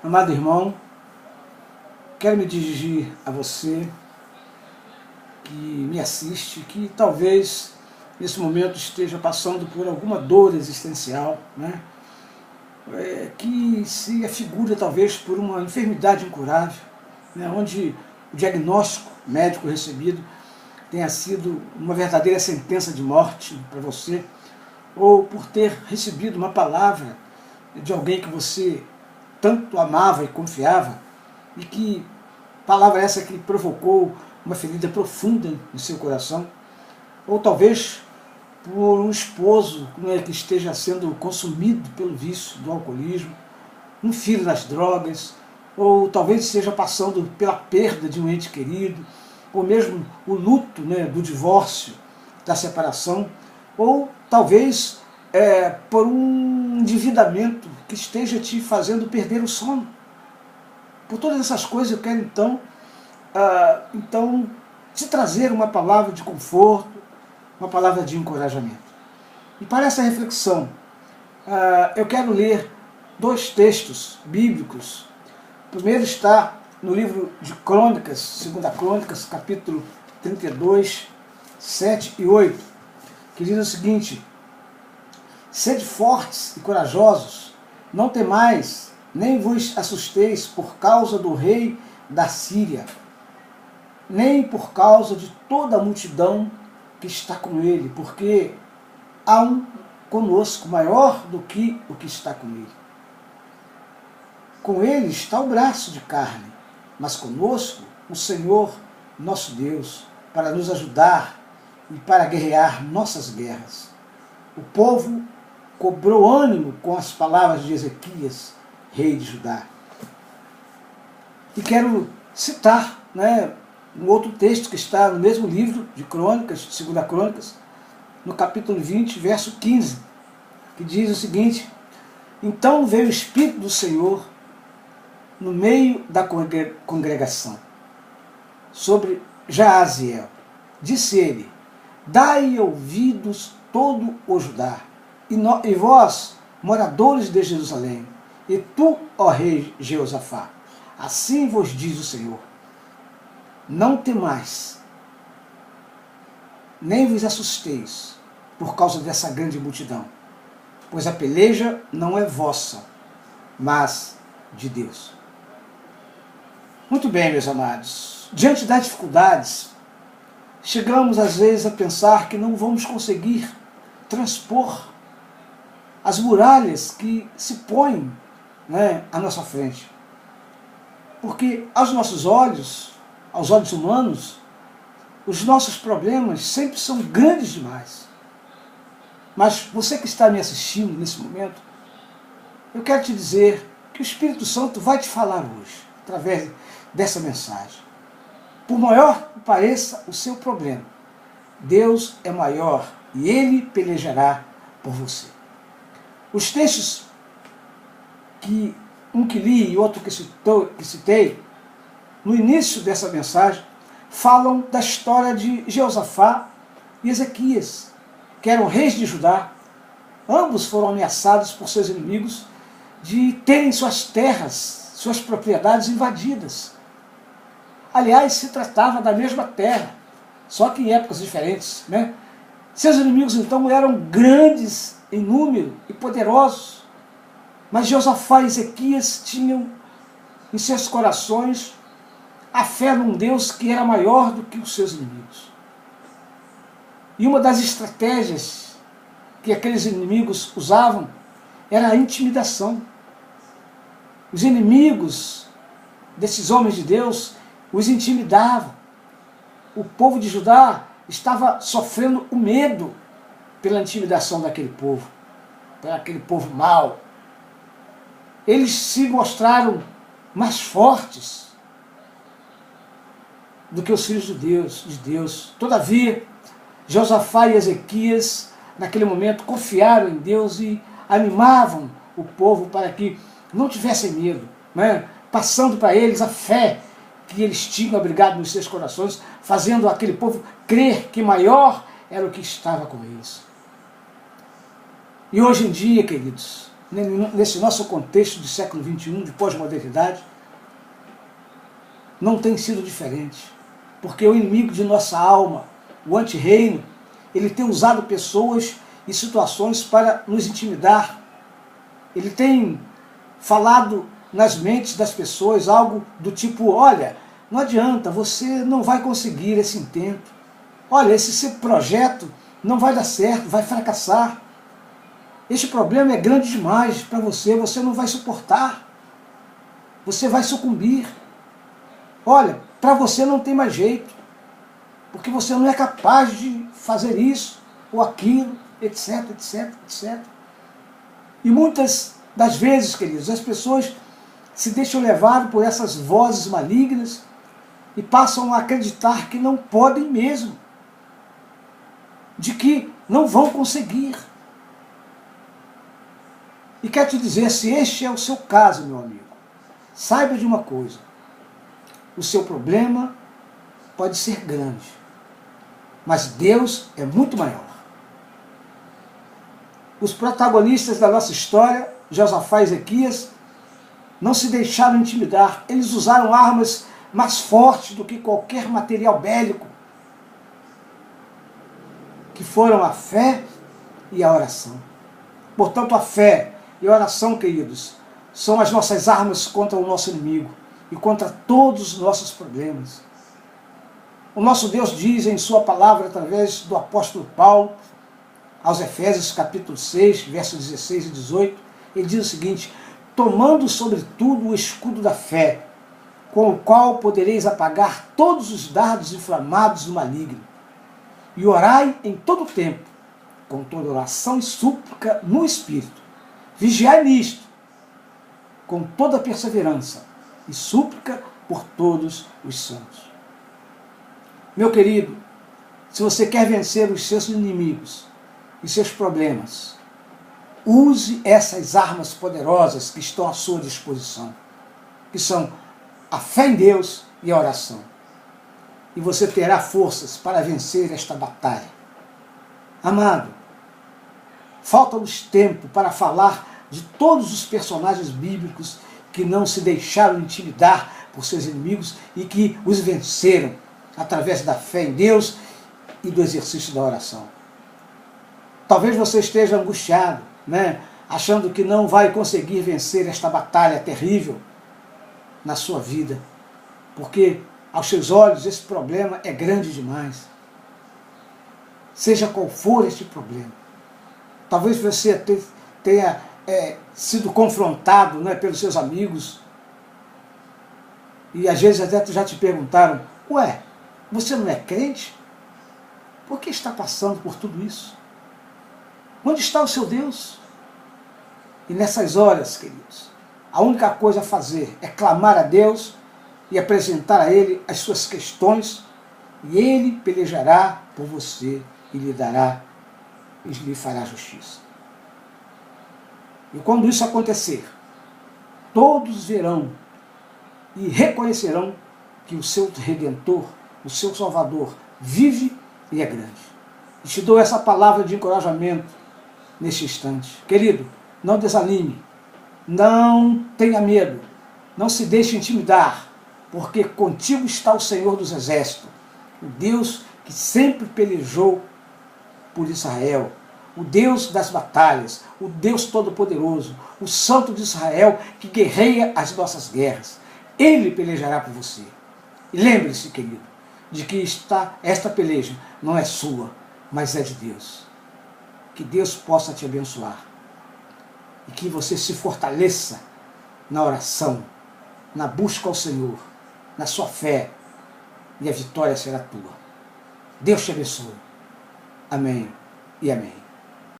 Amado irmão, quero me dirigir a você que me assiste, que talvez nesse momento esteja passando por alguma dor existencial, né? Que se afigura talvez por uma enfermidade incurável, né? Onde o diagnóstico médico recebido tenha sido uma verdadeira sentença de morte para você, ou por ter recebido uma palavra de alguém que você tanto amava e confiava, e que palavra essa que provocou uma ferida profunda no seu coração, ou talvez por um esposo, que esteja sendo consumido pelo vício do alcoolismo, um filho nas drogas, ou talvez esteja passando pela perda de um ente querido, ou mesmo o luto, do divórcio, da separação, ou talvez por um endividamento que esteja te fazendo perder o sono. Por todas essas coisas eu quero então te trazer uma palavra de conforto, uma palavra de encorajamento. E para essa reflexão, eu quero ler dois textos bíblicos. O primeiro está no livro de Crônicas, 2 Crônicas, capítulo 32, 7 e 8, que diz o seguinte: sede fortes e corajosos, não temais, nem vos assusteis por causa do rei da Síria, nem por causa de toda a multidão que está com ele, porque há um conosco maior do que o que está com ele. Com ele está o braço de carne, mas conosco o Senhor nosso Deus, para nos ajudar e para guerrear nossas guerras. O povo cobrou ânimo com as palavras de Ezequias, rei de Judá. E quero citar um outro texto que está no mesmo livro de Crônicas, 2 Crônicas, no capítulo 20, verso 15, que diz o seguinte: então veio o Espírito do Senhor no meio da congregação, sobre Jaaziel. Disse ele: dai ouvidos todo o Judá, e vós, moradores de Jerusalém, e tu, ó rei Jeosafá, assim vos diz o Senhor: não temais, nem vos assusteis por causa dessa grande multidão, pois a peleja não é vossa, mas de Deus. Muito bem, meus amados, diante das dificuldades, chegamos às vezes a pensar que não vamos conseguir transpor as muralhas que se põem à nossa frente. Porque aos nossos olhos, aos olhos humanos, os nossos problemas sempre são grandes demais. Mas você que está me assistindo nesse momento, eu quero te dizer que o Espírito Santo vai te falar hoje, através dessa mensagem. Por maior que pareça o seu problema, Deus é maior e Ele pelejará por você. Os textos, um que li e outro que citei, no início dessa mensagem, falam da história de Jeosafá e Ezequias, que eram reis de Judá. Ambos foram ameaçados por seus inimigos de terem suas terras, suas propriedades invadidas. Aliás, se tratava da mesma terra, só que em épocas diferentes. Seus inimigos, então, eram grandes em número e poderosos, mas Jeosafá e Ezequias tinham em seus corações a fé num Deus que era maior do que os seus inimigos. E uma das estratégias que aqueles inimigos usavam era a intimidação. Os inimigos desses homens de Deus os intimidavam. O povo de Judá estava sofrendo o medo pela intimidação daquele povo, aquele povo mau. Eles se mostraram mais fortes do que os filhos de Deus. Todavia, Josafá e Ezequias, naquele momento, confiaram em Deus e animavam o povo para que não tivessem medo, passando para eles a fé que eles tinham abrigado nos seus corações, fazendo aquele povo crer que maior era o que estava com eles. E hoje em dia, queridos, nesse nosso contexto de século XXI, de pós-modernidade, não tem sido diferente. Porque o inimigo de nossa alma, o anti-reino, ele tem usado pessoas e situações para nos intimidar. Ele tem falado nas mentes das pessoas algo do tipo: olha, não adianta, você não vai conseguir esse intento. Olha, esse seu projeto não vai dar certo, vai fracassar. Este problema é grande demais para você, você não vai suportar. Você vai sucumbir. Olha, para você não tem mais jeito, porque você não é capaz de fazer isso ou aquilo, etc, etc, etc. E muitas das vezes, queridos, as pessoas se deixam levar por essas vozes malignas e passam a acreditar que não podem mesmo, de que não vão conseguir. E quero te dizer, se este é o seu caso, meu amigo, saiba de uma coisa: o seu problema pode ser grande, mas Deus é muito maior. Os protagonistas da nossa história, Josafá e Ezequias, não se deixaram intimidar. Eles usaram armas mais fortes do que qualquer material bélico, que foram a fé e a oração. Portanto, a fé e a oração, queridos, são as nossas armas contra o nosso inimigo e contra todos os nossos problemas. O nosso Deus diz em sua palavra, através do apóstolo Paulo, aos Efésios capítulo 6, versos 16 e 18, ele diz o seguinte: tomando sobretudo o escudo da fé, com o qual podereis apagar todos os dardos inflamados do maligno, e orai em todo o tempo, com toda oração e súplica no Espírito. Vigiai nisto, com toda perseverança e súplica por todos os santos. Meu querido, se você quer vencer os seus inimigos e seus problemas, use essas armas poderosas que estão à sua disposição, que são a fé em Deus e a oração. E você terá forças para vencer esta batalha. Amado, falta-nos tempo para falar de todos os personagens bíblicos que não se deixaram intimidar por seus inimigos e que os venceram através da fé em Deus e do exercício da oração. Talvez você esteja angustiado, achando que não vai conseguir vencer esta batalha terrível na sua vida, porque aos seus olhos esse problema é grande demais. Seja qual for este problema, talvez você tenha sido confrontado pelos seus amigos, e às vezes até já te perguntaram: ué, você não é crente? Por que está passando por tudo isso? Onde está o seu Deus? E nessas horas, queridos, a única coisa a fazer é clamar a Deus e apresentar a Ele as suas questões, e Ele pelejará por você e lhe fará justiça. E quando isso acontecer, todos verão e reconhecerão que o seu Redentor, o seu Salvador, vive e é grande. E te dou essa palavra de encorajamento neste instante. Querido, não desanime, não tenha medo, não se deixe intimidar, porque contigo está o Senhor dos Exércitos, o Deus que sempre pelejou por Israel, o Deus das batalhas, o Deus Todo-Poderoso, o Santo de Israel que guerreia as nossas guerras. Ele pelejará por você. E lembre-se, querido, de que esta peleja não é sua, mas é de Deus. Que Deus possa te abençoar e que você se fortaleça na oração, na busca ao Senhor, na sua fé, e a vitória será tua. Deus te abençoe. Amém e amém.